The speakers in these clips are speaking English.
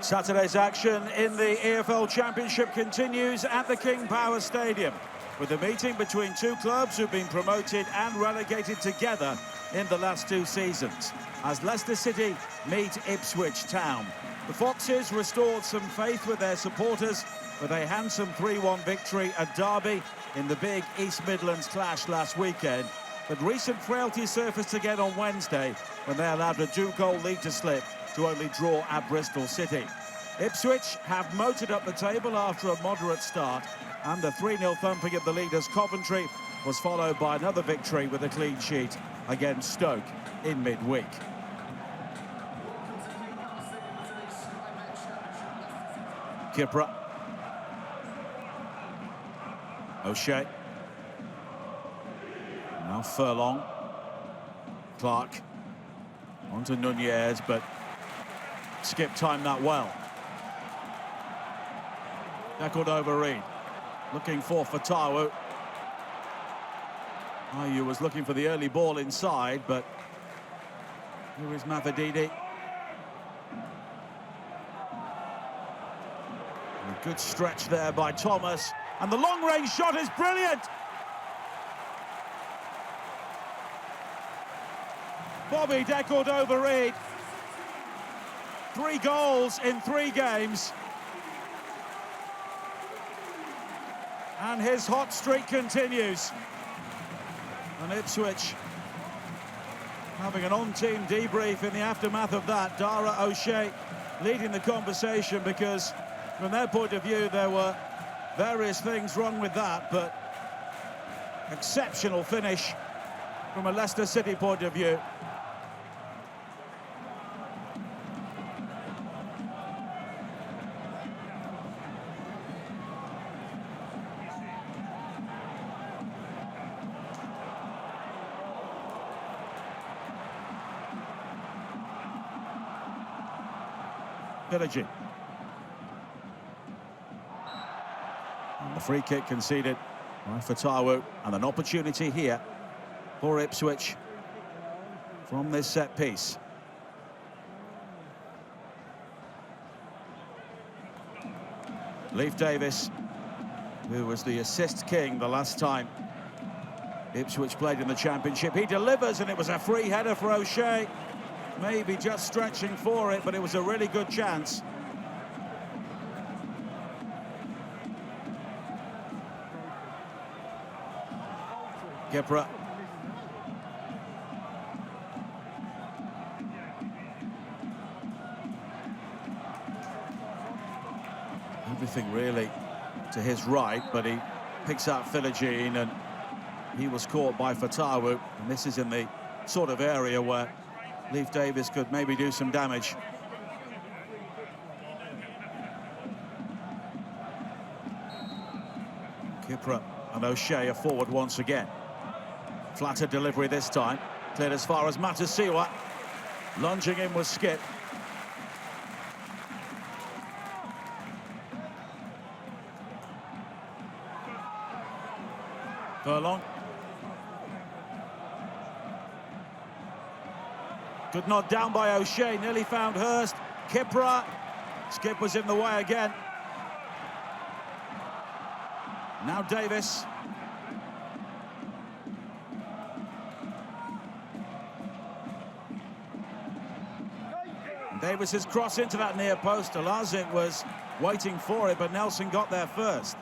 Saturday's action in the EFL Championship continues at the King Power Stadium, with a meeting between two clubs who've been promoted and relegated together in the last two seasons, as Leicester City meet Ipswich Town. The Foxes restored some faith with their supporters with a handsome 3-1 victory at Derby in the big East Midlands clash last weekend, but recent frailty surfaced again on Wednesday when they allowed a 2-goal lead to slip to only draw at Bristol City. Ipswich have motored up the table after a moderate start, and the 3-0 thumping of the leaders Coventry was followed by another victory with a clean sheet against Stoke in midweek. Kipra. O'Shea. Now Furlong. Clark. On to Nunez, but Skip timed that well. Tackled over Reed. Looking for Fatawu. Ayew was looking for the early ball inside, but here is Mavadidi. A good stretch there by Thomas, and the long-range shot is brilliant. Bobby deckled over Reed. 3 goals in 3 games. And his hot streak continues. And Ipswich having an on-team debrief in the aftermath of that. Dara O'Shea leading the conversation, because from their point of view there were various things wrong with that, but exceptional finish from a Leicester City point of view. Villaging. And the free kick conceded by Fatawu, and an opportunity here for Ipswich from this set piece. Leif Davis, who was the assist king the last time Ipswich played in the Championship. He delivers, and it was a free header for O'Shea. Maybe just stretching for it, but it was a really good chance. Kipra. Everything really to his right, but he picks out Philogene, and he was caught by Fatawu, and this is in the sort of area where Leif Davis could maybe do some damage. Kipra and O'Shea are forward once again. Flatter delivery this time. Cleared as far as Matasiwa. Lunging in was Skip. Furlong. Good nod down by O'Shea, nearly found Hurst. Kipra. Skip was in the way again. Now Davis. And Davis's cross into that near post. Alazic was waiting for it, but Nelson got there first.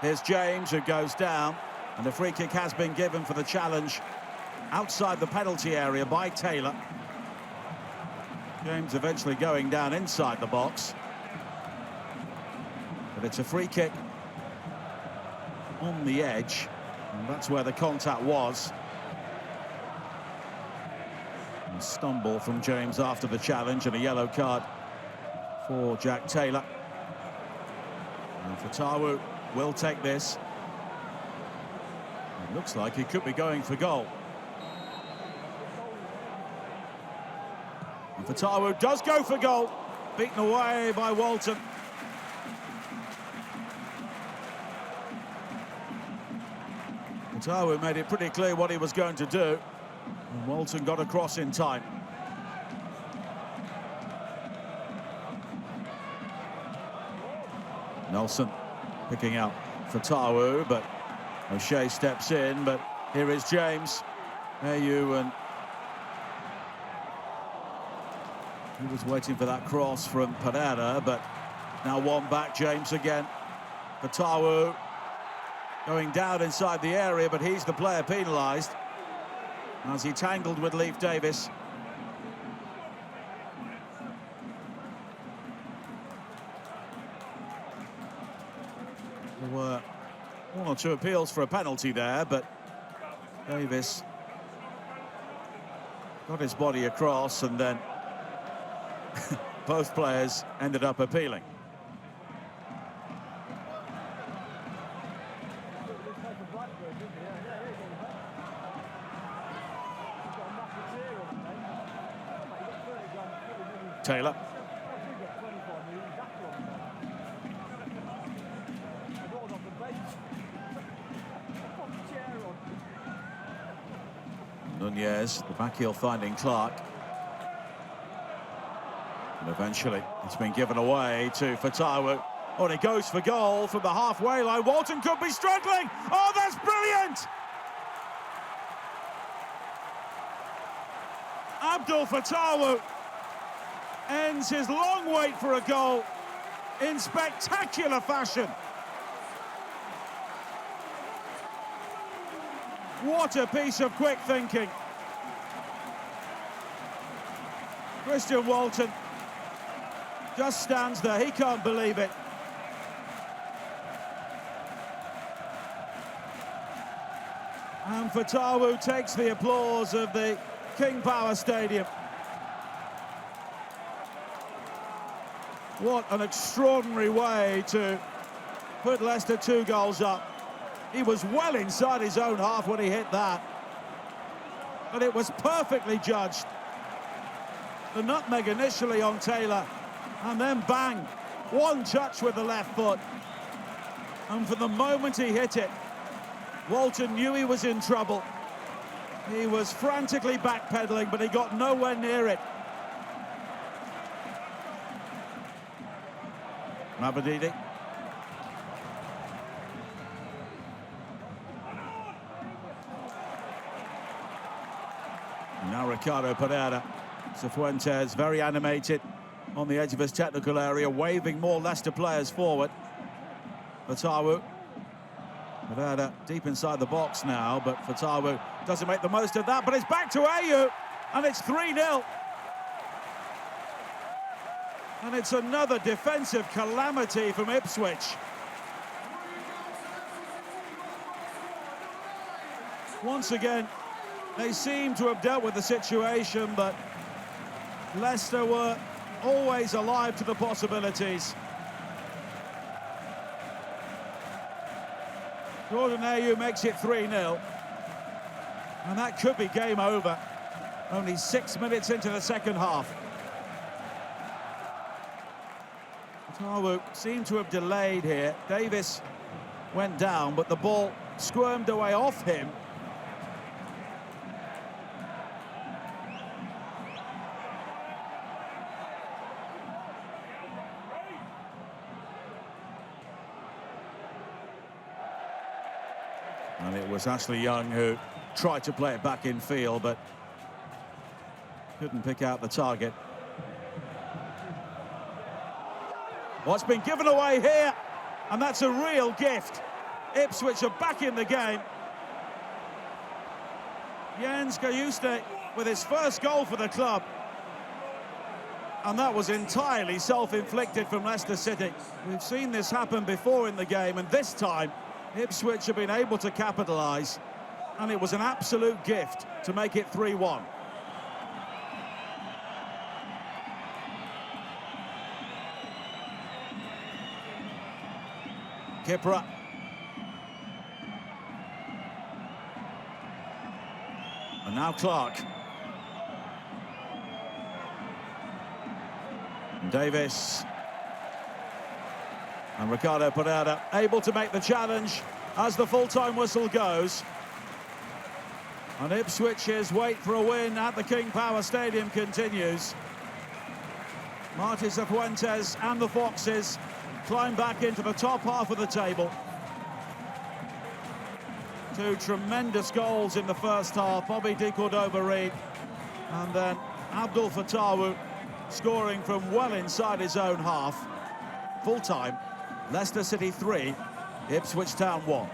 Here's James, who goes down, and the free kick has been given for the challenge outside the penalty area by Taylor. James eventually going down inside the box. But it's a free kick on the edge, and that's where the contact was. A stumble from James after the challenge, and a yellow card for Jack Taylor. And Fatawu will take this. It looks like he could be going for goal. Fatawu does go for goal, beaten away by Walton. Fatawu made it pretty clear what he was going to do, and Walton got across in time. Nelson picking out Fatawu, but O'Shea steps in, but here is James. Ayew, and he was waiting for that cross from Pereira, but now one back, James again. Fatawu going down inside the area, but he's the player penalised as he tangled with Leif Davis. There were one or two appeals for a penalty there, but Davis got his body across, and then both players ended up appealing. Taylor. Nunez, the back heel finding Clark. And eventually it's been given away to Fatawu. Oh, and he goes for goal from the halfway line. Walton could be struggling. Oh, that's brilliant! Abdul Fatawu ends his long wait for a goal in spectacular fashion. What a piece of quick thinking. Christian Walton just stands there, he can't believe it. And Fatawu takes the applause of the King Power Stadium. What an extraordinary way to put Leicester 2 goals up. He was well inside his own half when he hit that. But it was perfectly judged. The nutmeg initially on Taylor, and then bang, one touch with the left foot. And from the moment he hit it, Walton knew he was in trouble. He was frantically backpedaling, but he got nowhere near it. Mabadidi. Now Ricardo Pereira. Cifuentes very animated on the edge of his technical area, waving more Leicester players forward. Fatawu. Pereira deep inside the box now, but Fatawu doesn't make the most of that, but it's back to Ayew, and it's 3-0. And it's another defensive calamity from Ipswich. Once again, they seem to have dealt with the situation, but Leicester were always alive to the possibilities. Jordan Ayew makes it 3-0. And that could be game over. Only 6 minutes into the second half. Fatawu seemed to have delayed here. Davis went down, but the ball squirmed away off him. And it was Ashley Young who tried to play it back in field, but couldn't pick out the target. What's been given away here, and that's a real gift. Ipswich are back in the game. Jens Kajuste with his first goal for the club. And that was entirely self-inflicted from Leicester City. We've seen this happen before in the game, and this time Ipswich have been able to capitalise, and it was an absolute gift to make it 3-1. Kipra. And now Clark. Davis. And Ricardo Pereira able to make the challenge as the full-time whistle goes. And Ipswich's wait for a win at the King Power Stadium continues. Martí Cifuentes and the Foxes climb back into the top half of the table. Two tremendous goals in the first half. Bobby de Cordova-Reid and then Abdul Fatawu scoring from well inside his own half. Full-time, Leicester City 3, Ipswich Town 1.